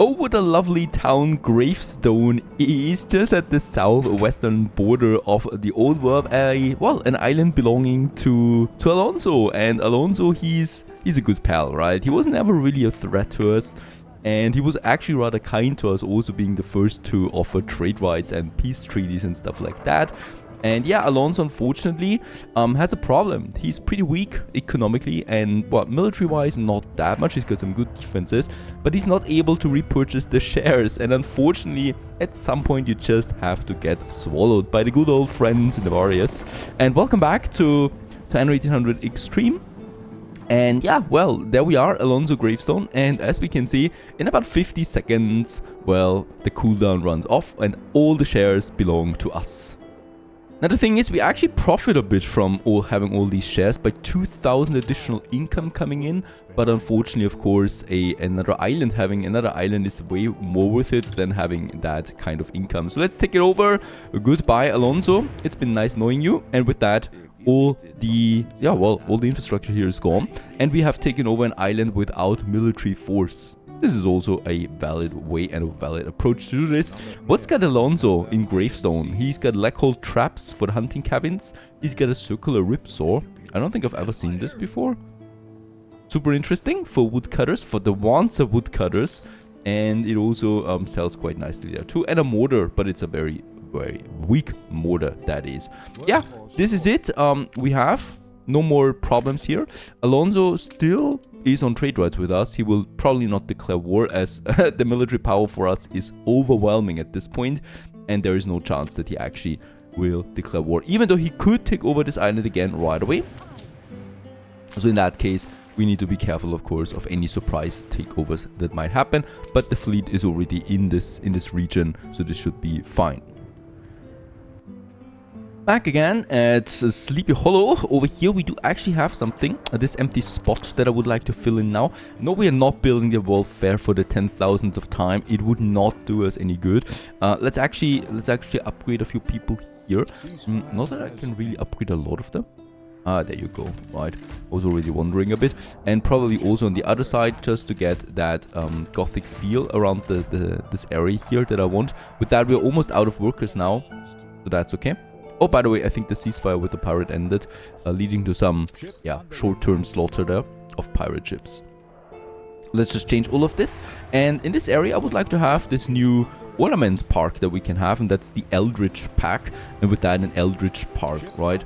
over the lovely town Gravestone is just at the southwestern border of the old world, an island belonging to Alonzo. And Alonzo, he's a good pal, right? He was never really a threat to us, and he was actually rather kind to us, also being the first to offer trade rights and peace treaties and stuff like that. And yeah, Alonso unfortunately has a problem. He's pretty weak economically and, well, military-wise, not that much. He's got some good defenses, but he's not able to repurchase the shares. And unfortunately, at some point, you just have to get swallowed by the good old friends Nivarias. And welcome back to Anno 1800 Extreme. And yeah, well, there we are, Alonzo Gravestone. And as we can see, in about 50 seconds, well, the cooldown runs off and all the shares belong to us. Now the thing is, we actually profit a bit from having all these shares by 2,000 additional income coming in, but unfortunately, of course, having another island is way more worth it than having that kind of income. So let's take it over. Goodbye, Alonso. It's been nice knowing you. And with that, all the infrastructure here is gone, and we have taken over an island without military force. This is also a valid way and a valid approach to do this. What's got Alonzo in Gravestone? He's got leg-hold traps for the hunting cabins. He's got a circular ripsaw. I don't think I've ever seen this before. Super interesting for woodcutters, for the Wanza woodcutters. And it also sells quite nicely there too. And a mortar, but it's a very, very weak mortar, that is. Yeah, this is it. We have no more problems here. Alonzo still is on trade rights with us. He will probably not declare war, as the military power for us is overwhelming at this point, and there is no chance that he actually will declare war, even though he could take over this island again right away. So in that case, we need to be careful, of course, of any surprise takeovers that might happen, but the fleet is already in this region, so this should be fine. Back again at Sleepy Hollow. Over here we do actually have something, this empty spot that I would like to fill in now. No, we are not building the world fair for the 10,000th of time. It would not do us any good. Let's actually upgrade a few people here. Not that I can really upgrade a lot of them. There you go. Right, I was already wondering a bit. And probably also on the other side, just to get that gothic feel around this area here that I want. With that, we're almost out of workers now, so that's okay. Oh, by the way, I think the ceasefire with the pirate ended, leading to some, short-term slaughter there of pirate ships. Let's just change all of this. And in this area, I would like to have this new ornament park that we can have, and that's the Eldritch pack. And with that, an Eldritch park, right?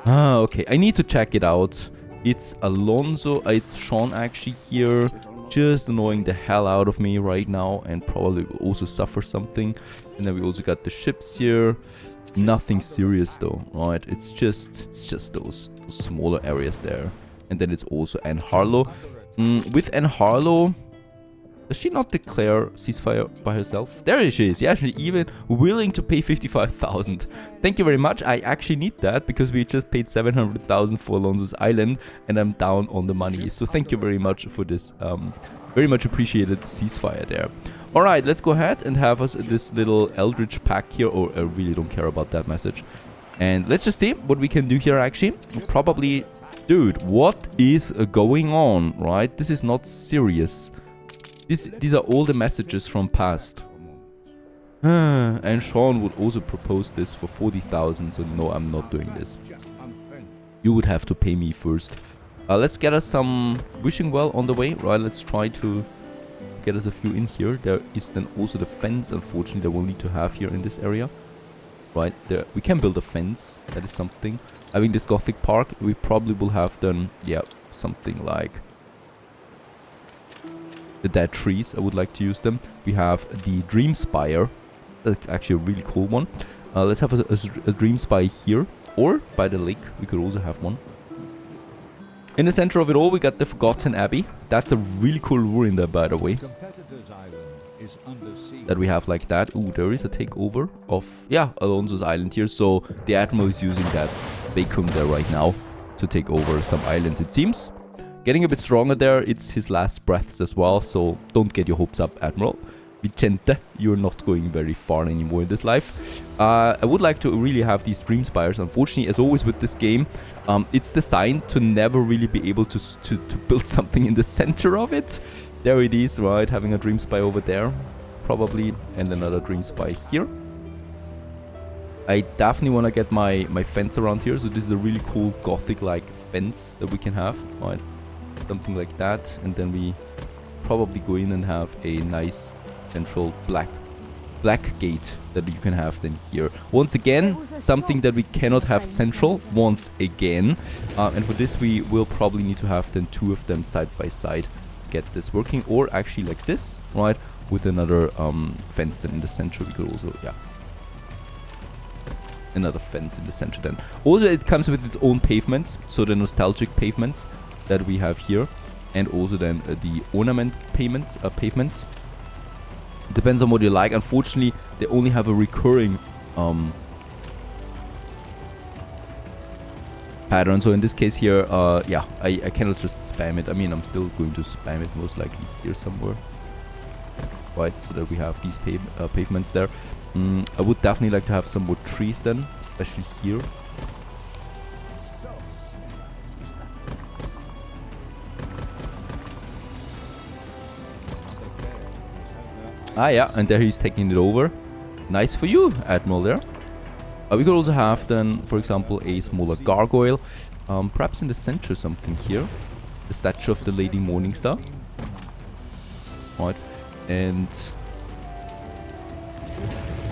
Okay. I need to check it out. It's Alonzo, it's Sean actually here, just annoying the hell out of me right now, and probably will also suffer something. And then we also got the ships here. Nothing serious though, right? It's just those smaller areas there. And then it's also Anne Harlow. With Anne Harlow, does she not declare ceasefire by herself? There she is. Yeah, she's even willing to pay 55,000. Thank you very much. I actually need that because we just paid 700,000 for Alonso's island, and I'm down on the money. So thank you very much for this very much appreciated ceasefire there. Alright, let's go ahead and have us this little Eldritch pack here. Oh, I really don't care about that message. And let's just see what we can do here actually. Probably... Dude, what is going on, right? This is not serious. These are all the messages from past. And Sean would also propose this for 40,000, so no, I'm not doing this. You would have to pay me first. Let's get us some wishing well on the way, right? Let's try to get us a few in here. There is then also the fence, unfortunately, that we'll need to have here in this area. Right, there we can build a fence. That is something. Having this gothic park, we probably will have then, something like the dead trees. I would like to use them. We have the Dream Spire. That's actually a really cool one. Let's have a Dream Spire here, or by the lake. We could also have one. In the center of it all, we got the Forgotten Abbey. That's a really cool ruin there, by the way. That we have like that. Ooh, there is a takeover of, Alonso's island here. So the Admiral is using that vacuum there right now to take over some islands, it seems. Getting a bit stronger there. It's his last breaths as well, so don't get your hopes up, Admiral. Vicente, you're not going very far anymore in this life. I would like to really have these dream spires. Unfortunately, as always with this game, it's designed to never really be able to build something in the center of it. There it is, right? Having a dream spire over there, probably, and another dream spire here. I definitely want to get my fence around here. So this is a really cool gothic-like fence that we can have, right? Something like that, and then we probably go in and have a nice central black gate that you can have then here. Once again, something that we cannot have central once again. And for this we will probably need to have then 2 of them side by side to get this working. Or actually like this, right? With another fence then in the center. We could also, yeah. Another fence in the center then. Also it comes with its own pavements. So the nostalgic pavements that we have here. And also then the ornament pavements. Depends on what you like. Unfortunately, they only have a recurring pattern. So in this case here, yeah, I cannot just spam it. I mean, I'm still going to spam it most likely here somewhere. Right, so that we have these pavements there. I would definitely like to have some more trees then, especially here. Ah, yeah, and there he's taking it over. Nice for you, Admiral there. We could also have then, for example, a smaller gargoyle. Perhaps in the center something here. The statue of the Lady Morningstar. Right, and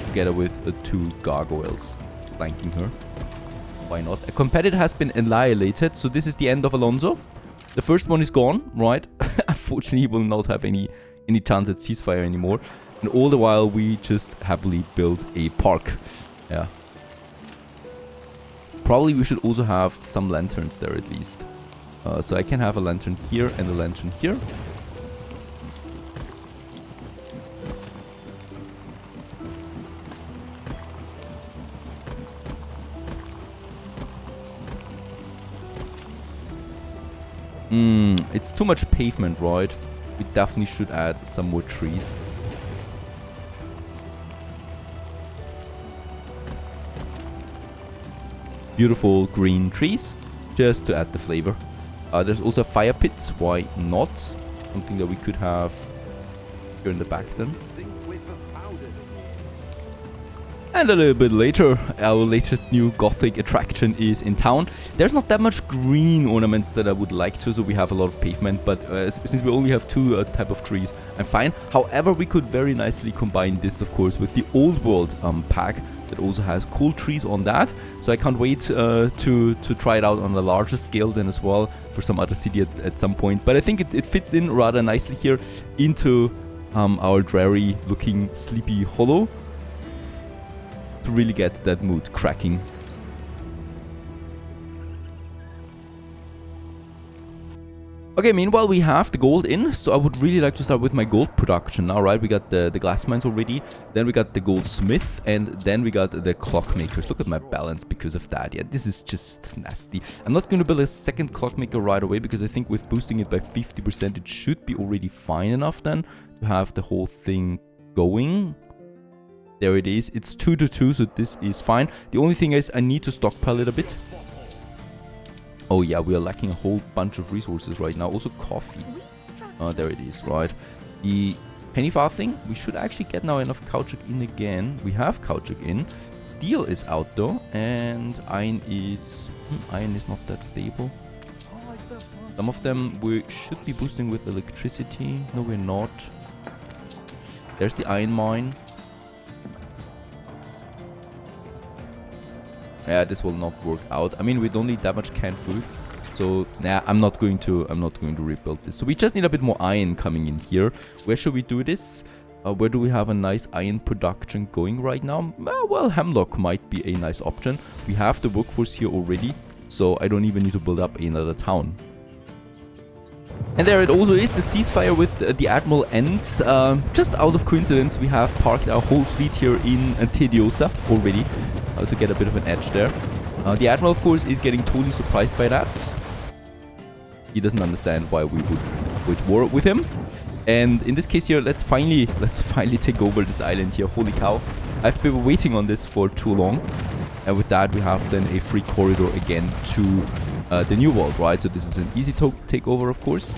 together with 2 gargoyles flanking her. Why not? A competitor has been annihilated, so this is the end of Alonzo. The first one is gone, right? Unfortunately, he will not have any chance at ceasefire anymore. And all the while, we just happily build a park. Yeah. Probably we should also have some lanterns there at least. So I can have a lantern here and a lantern here. It's too much pavement, right? We definitely should add some more trees. Beautiful green trees, just to add the flavor. There's also a fire pit, why not? Something that we could have here in the back then. And a little bit later, our latest new gothic attraction is in town. There's not that much green ornaments that I would like to, so we have a lot of pavement, but since we only have 2 type of trees, I'm fine. However, we could very nicely combine this, of course, with the old world pack that also has cool trees on that. So I can't wait to try it out on a larger scale then as well for some other city at some point. But I think it fits in rather nicely here into our dreary looking Sleepy Hollow, to really get that mood cracking. Okay, meanwhile we have the gold in, so I would really like to start with my gold production now, right? We got the glass mines already, then we got the goldsmith, and then we got the clockmakers. Look at my balance because of that. Yeah, this is just nasty. I'm not going to build a second clockmaker right away because I think with boosting it by 50% it should be already fine enough then to have the whole thing going. There it is. It's 2 to 2, so this is fine. The only thing is I need to stockpile it a bit. Oh yeah, we are lacking a whole bunch of resources right now. Also coffee. There it is, right. The penny far thing, we should actually get now enough caoutchouc in again. We have caoutchouc in. Steel is out though, and iron is not that stable. Some of them we should be boosting with electricity. No, we're not. There's the iron mine. Yeah, this will not work out. I mean, we don't need that much canned food, so nah, I'm not going to rebuild this. So we just need a bit more iron coming in here. Where should we do this? Where do we have a nice iron production going right now? Well, Hemlock might be a nice option. We have the workforce here already, so I don't even need to build up another town. And there it also is, the ceasefire with the Admiral ends. Just out of coincidence, we have parked our whole fleet here in Tediosa already, to get a bit of an edge there. The Admiral, of course, is getting totally surprised by that. He doesn't understand why we would wage war with him. And in this case here, let's finally take over this island here. Holy cow. I've been waiting on this for too long. And with that, we have then a free corridor again to the new world, right? So this is an easy takeover, of course,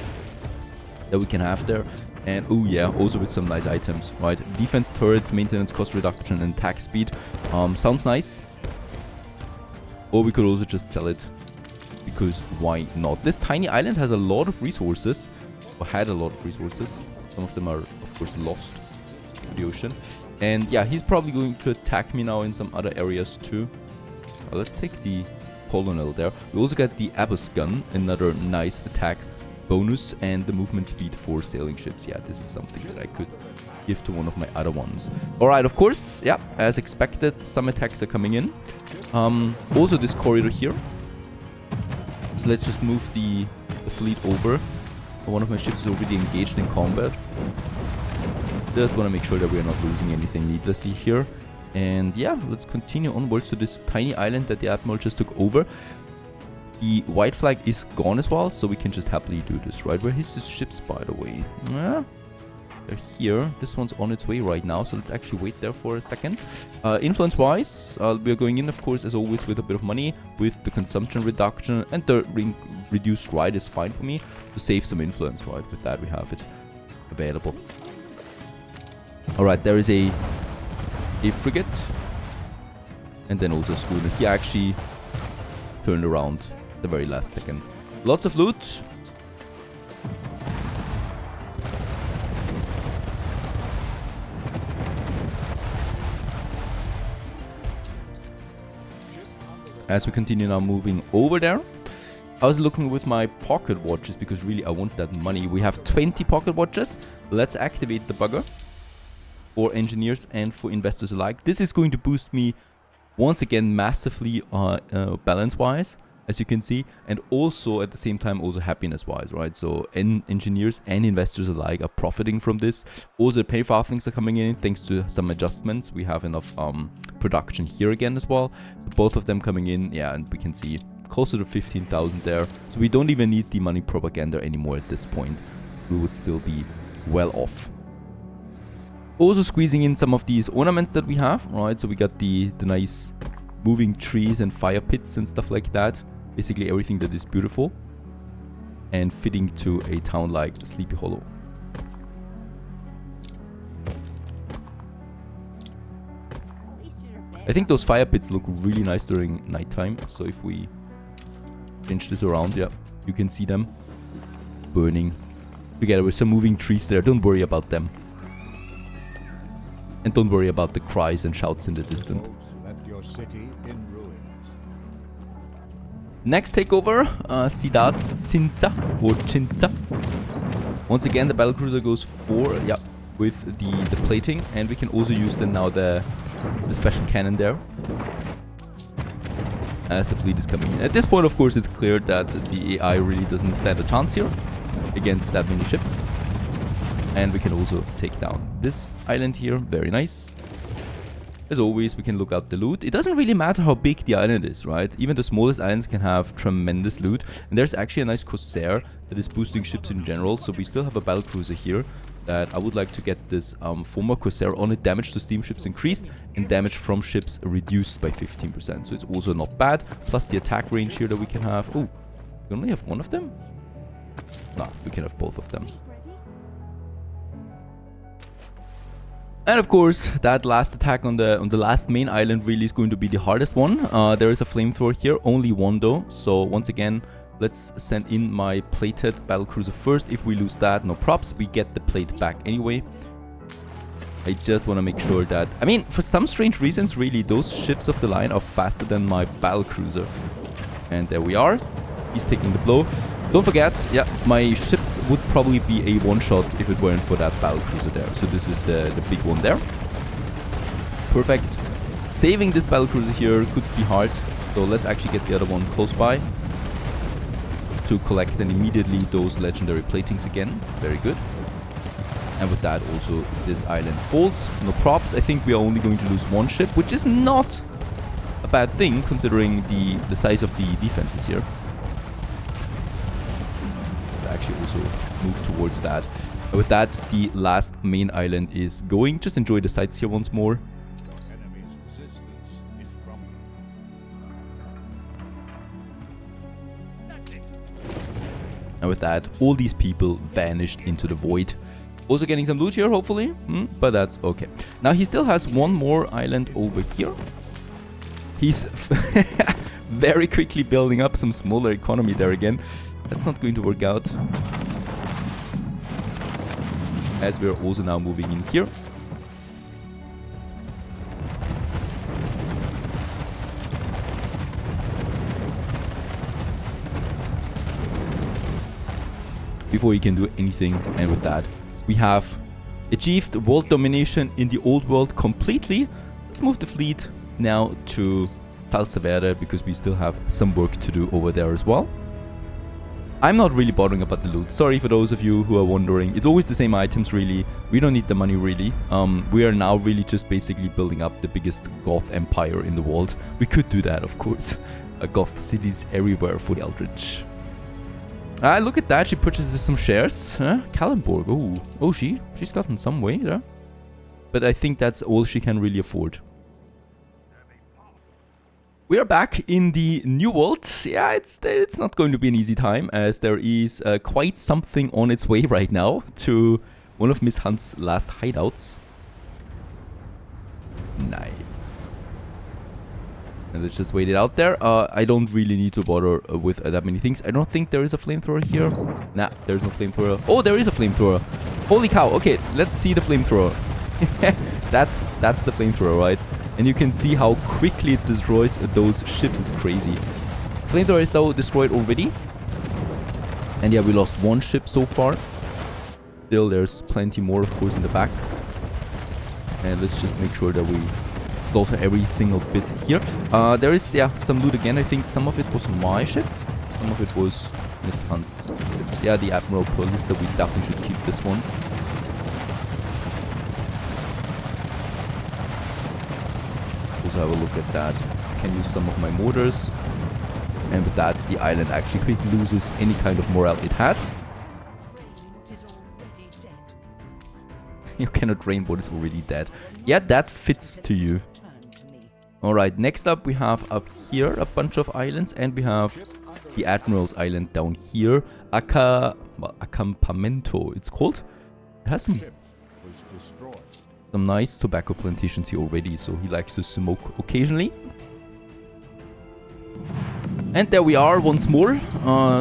that we can have there. And oh yeah, also with some nice items, right? Defense turrets, maintenance cost reduction, and attack speed. Sounds nice. Or we could also just sell it, because why not? This tiny island has a lot of resources, or had a lot of resources. Some of them are, of course, lost to the ocean. And yeah, he's probably going to attack me now in some other areas too. Let's take the colonel there. We also got the Abyss gun, another nice attack bonus, and the movement speed for sailing ships. Yeah, this is something that I could give to one of my other ones. Alright, of course, yeah, as expected, some attacks are coming in. Also this corridor here. So let's just move the fleet over. One of my ships is already engaged in combat. Just want to make sure that we are not losing anything needlessly here. And yeah, let's continue onwards to this tiny island that the Admiral just took over. The white flag is gone as well, so we can just happily do this, right? Where is this ships, by the way? Yeah, they're here. This one's on its way right now, so let's actually wait there for a second. Influence-wise, we're going in, of course, as always, with a bit of money, with the consumption reduction, and the reduced ride is fine for me to save some influence, right? With that, we have it available. Alright, there is a frigate, and then also a schooner. He actually turned around the very last second. Lots of loot. As we continue now moving over there, I was looking with my pocket watches because really I want that money. We have 20 pocket watches. Let's activate the bugger for engineers and for investors alike. This is going to boost me once again massively balance wise, as you can see, and also at the same time also happiness wise, right? So engineers and investors alike are profiting from this. Also the pay for things are coming in thanks to some adjustments. We have enough production here again as well, so both of them coming in. Yeah, and we can see closer to 15,000 there, so we don't even need the money propaganda anymore at this point. We would still be well off. Also squeezing in some of these ornaments that we have, right? So we got the nice moving trees and fire pits and stuff like that. Basically everything that is beautiful and fitting to a town like Sleepy Hollow. I think those fire pits look really nice during nighttime. So if we change this around, yeah, you can see them burning together with some moving trees there. Don't worry about them. And don't worry about the cries and shouts in the distance. Next takeover, Ciudad Cinza or Cinza. Once again, the battlecruiser goes for, yeah, with the plating, and we can also use then now the special cannon there as the fleet is coming in. At this point, of course, it's clear that the AI really doesn't stand a chance here against that many ships. And we can also take down this island here. Very nice. As always, we can look out the loot. It doesn't really matter how big the island is, right? Even the smallest islands can have tremendous loot. And there's actually a nice Corsair that is boosting ships in general. So we still have a battlecruiser here that I would like to get this former Corsair on it. Damage to steamships increased and damage from ships reduced by 15%. So it's also not bad. Plus the attack range here that we can have. Oh, we only have one of them? No, we can have both of them. And of course, that last attack on the last main island really is going to be the hardest one. There is a flamethrower here, only one though. So once again, let's send in my plated battlecruiser first. If we lose that, no props, we get the plate back anyway. I just want to make sure that, I mean, for some strange reasons, really, those ships of the line are faster than my battlecruiser. And there we are. He's taking the blow. Don't forget, yeah, my ships would probably be a one-shot if it weren't for that battlecruiser there. So this is the big one there. Perfect. Saving this battlecruiser here could be hard. So let's actually get the other one close by to collect then immediately those legendary platings again. Very good. And with that also this island falls. No props. I think we are only going to lose one ship, which is not a bad thing considering the size of the defenses here. Actually also move towards that. With that, the last main island is going. Just enjoy the sights here once more. Enemy's resistance is crumbling. That's it. And with that, all these people vanished into the void. Also getting some loot here, hopefully. But that's okay. Now, he still has one more island over here. He's very quickly building up some smaller economy there again. That's not going to work out. As we're also now moving in here. Before he can do anything, and with that, we have achieved world domination in the old world completely. Let's move the fleet now to Falsavere, because we still have some work to do over there as well. I'm not really bothering about the loot. Sorry for those of you who are wondering. It's always the same items, really. We don't need the money, really. We are now really just basically building up the biggest Goth empire in the world. We could do that, of course. Goth cities everywhere for the Eldritch. Look at that. She purchases some shares. Kallenborg. Oh, she's gotten some way there. But I think that's all she can really afford. We are back in the new world. Yeah, it's not going to be an easy time, as there is quite something on its way right now to one of Miss Hunt's last hideouts. Nice. And let's just wait it out there. I don't really need to bother with that many things. I don't think there is a flamethrower here. Nah, there's no flamethrower. Oh, there is a flamethrower. Holy cow. Okay, let's see the flamethrower. That's the flamethrower, right? And you can see how quickly it destroys those ships. It's crazy. Flamethrower is though destroyed already. And yeah, we lost one ship so far. Still, there's plenty more, of course, in the back. And let's just make sure that we slaughter every single bit here. There is, yeah, some loot again. I think some of it was my ship. Some of it was Miss Hunt's ships. Yeah, the Admiral Ballista. We definitely should keep this one. Also have a look at that. Can use some of my mortars. And with that, the island actually quickly loses any kind of morale it had. You cannot drain what is already dead. Yeah, that fits to you. Alright, next up we have up here a bunch of islands, and we have the Admiral's island down here. Acampamento, it's called. It has some nice tobacco plantations here already, so he likes to smoke occasionally. And there we are once more,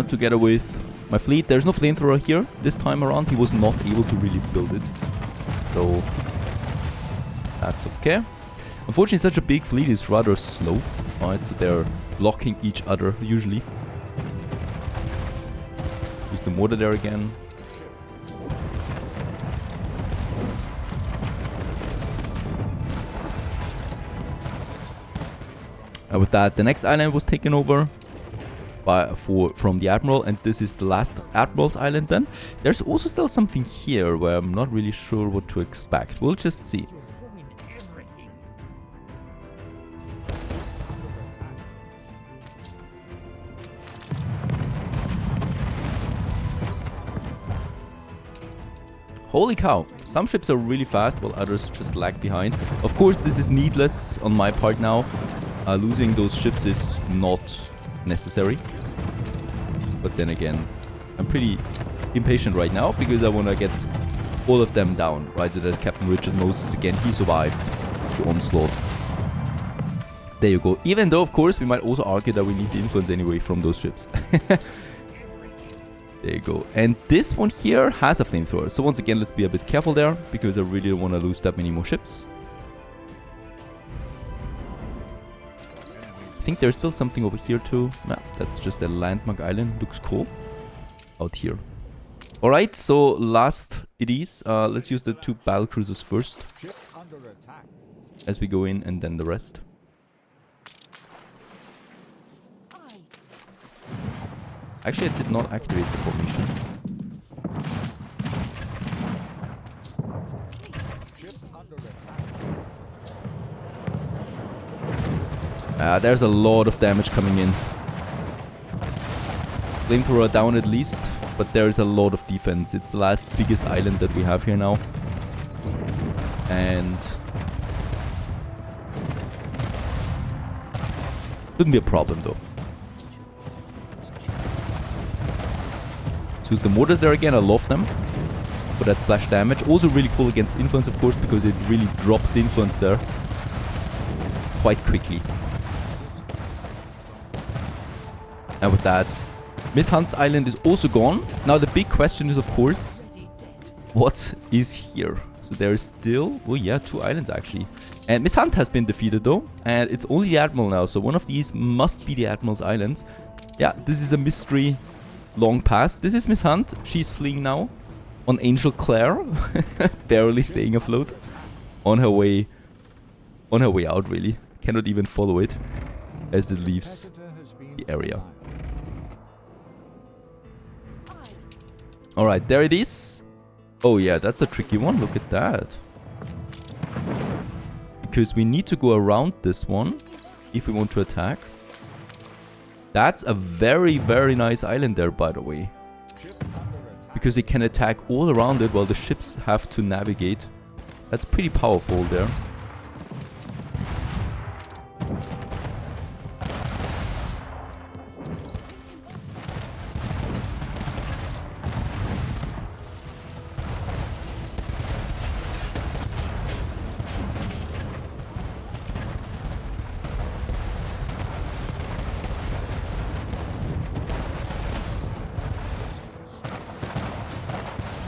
together with my fleet. There's no flamethrower here this time around. He was not able to really build it. So that's okay. Unfortunately, such a big fleet is rather slow. Right, so they're blocking each other usually. Use the mortar there again. And with that, the next island was taken over from the Admiral, and this is the last Admiral's island then. There's also still something here where I'm not really sure what to expect. We'll just see. Holy cow, some ships are really fast while others just lag behind. Of course, this is needless on my part now. Losing those ships is not necessary. But then again, I'm pretty impatient right now because I want to get all of them down. Right, so there's Captain Richard Moses again. He survived the onslaught. There you go. Even though, of course, we might also argue that we need the influence anyway from those ships. There you go. And this one here has a flamethrower. So once again, let's be a bit careful there, because I really don't want to lose that many more ships. I think there's still something over here too. Nah, that's just a landmark island. Looks cool. Out here. Alright, so last it is. Let's use the 2 battle cruisers first. As we go in, and then the rest. Actually, I did not activate the formation. There's a lot of damage coming in. Flamethrower down at least. But there is a lot of defense. It's the last biggest island that we have here now. And shouldn't be a problem though. So the mortars there again, I love them. For that splash damage. Also really cool against influence, of course, because it really drops the influence there quite quickly. And with that, Miss Hunt's island is also gone. Now the big question is, of course, what is here? So there is still, oh yeah, 2 islands actually. And Miss Hunt has been defeated though, and it's only the Admiral now. So one of these must be the Admiral's island. Yeah, this is a mystery long past. This is Miss Hunt. She's fleeing now on Angel Claire, barely staying afloat. On her way out really. Cannot even follow it as it leaves the area. Alright, there it is. Oh yeah, that's a tricky one. Look at that. Because we need to go around this one if we want to attack. That's a very, very nice island there, by the way. Because it can attack all around it while the ships have to navigate. That's pretty powerful there.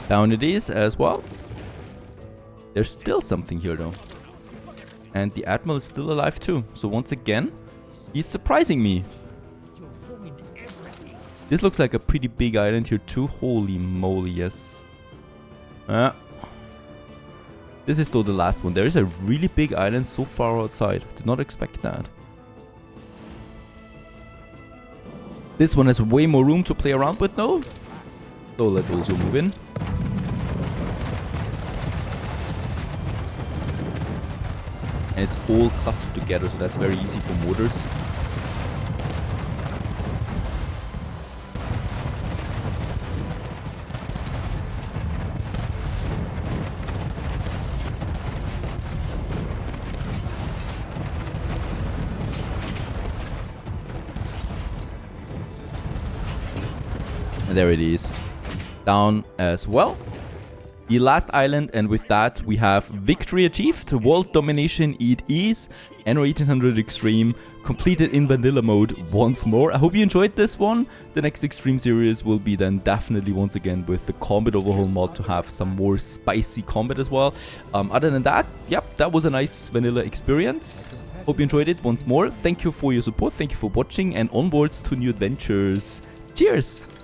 Down it is as well. There's still something here though. And the Admiral is still alive too. So once again, he's surprising me. This looks like a pretty big island here too. Holy moly, yes. This is though the last one. There is a really big island so far outside. Did not expect that. This one has way more room to play around with though. So let's also move in. And it's all clustered together, so that's very easy for mortars. And there it is. Down as well. The last island, and with that we have victory achieved. World domination it is. Anno 1800 Extreme completed in vanilla mode once more. I hope you enjoyed this one. The next Extreme series will be then definitely once again with the combat overhaul mod to have some more spicy combat as well. Other than that, yep, that was a nice vanilla experience. Hope you enjoyed it once more. Thank you for your support, thank you for watching, and onwards to new adventures. Cheers!